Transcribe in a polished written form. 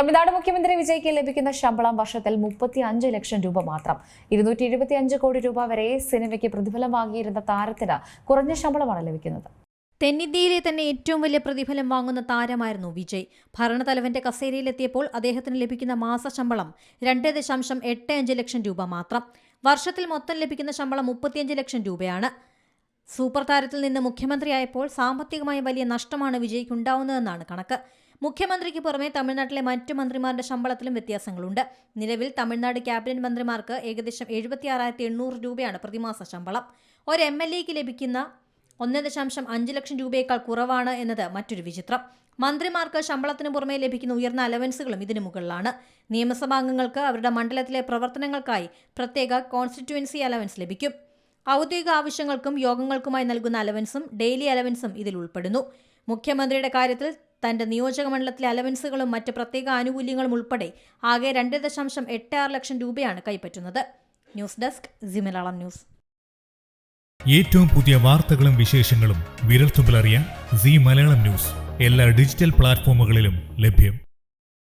തമിഴ്നാട് മുഖ്യമന്ത്രി വിജയ്ക്ക് ലഭിക്കുന്ന ശമ്പളം വർഷത്തിൽ 35 ലക്ഷം രൂപ മാത്രം. 225 കോടി രൂപ വരെ സിനിമയ്ക്ക് പ്രതിഫലം വാങ്ങിയിരുന്ന താരത്തിന് കുറഞ്ഞ ശമ്പളമാണ് ലഭിക്കുന്നത്. തെന്നിന്ത്യയിലെ തന്നെ ഏറ്റവും വലിയ പ്രതിഫലം വാങ്ങുന്ന താരമായിരുന്നു വിജയ്. ഭരണതലവന്റെ കസേരയിലെത്തിയപ്പോൾ അദ്ദേഹത്തിന് ലഭിക്കുന്ന മാസ ശമ്പളം 2.85 ലക്ഷം രൂപ മാത്രം. വർഷത്തിൽ മൊത്തം ലഭിക്കുന്ന ശമ്പളം 35 ലക്ഷം രൂപയാണ്. സൂപ്പർ താരത്തിൽ നിന്ന് മുഖ്യമന്ത്രിയായപ്പോൾ സാമ്പത്തികമായി വലിയ നഷ്ടമാണ് വിജയ്ക്ക് ഉണ്ടാവുന്നതെന്നാണ് കണക്ക്. മുഖ്യമന്ത്രിക്ക് പുറമെ തമിഴ്നാട്ടിലെ മറ്റു മന്ത്രിമാരുടെ ശമ്പളത്തിലും വ്യത്യാസങ്ങളുണ്ട്. നിലവിൽ തമിഴ്നാട് ക്യാബിനറ്റ് മന്ത്രിമാർക്ക് ഏകദേശം 76,800 രൂപയാണ് പ്രതിമാസ ശമ്പളം. ഒരു MLAക്ക് ലഭിക്കുന്ന 1.5 ലക്ഷം രൂപയേക്കാൾ കുറവാണ് എന്നത് മറ്റൊരു വിചിത്രം. മന്ത്രിമാർക്ക് ശമ്പളത്തിന് പുറമെ ലഭിക്കുന്ന ഉയർന്ന അലവൻസുകളും ഇതിനു മുകളിലാണ്. നിയമസഭാംഗങ്ങൾക്ക് അവരുടെ മണ്ഡലത്തിലെ പ്രവർത്തനങ്ങൾക്കായി പ്രത്യേക കോൺസ്റ്റിറ്റ്യുവൻസി അലവൻസ് ലഭിക്കും. ഔദ്യോഗിക ആവശ്യങ്ങൾക്കും യോഗങ്ങൾക്കുമായി നൽകുന്ന അലവൻസും ഡെയിലി അലവൻസും ഇതിൽ ഉൾപ്പെടുന്നു. മുഖ്യമന്ത്രിയുടെ കാര്യത്തിൽ തന്റെ നിയോജക മണ്ഡലത്തിലെ അലവൻസുകളും മറ്റ് പ്രത്യേക ആനുകൂല്യങ്ങളും ഉൾപ്പെടെ ആകെ 2.86 ലക്ഷം രൂപയാണ് കൈപ്പറ്റുന്നത്. News desk Zee Malayalam news. ഏറ്റവും പുതിയ വാർത്തകളും വിശേഷങ്ങളും വിരൽത്തുമ്പിലറിയാൻ സി മലയാളം ന്യൂസ് എല്ലാ ഡിജിറ്റൽ പ്ലാറ്റ്ഫോമുകളിലും ലഭ്യം.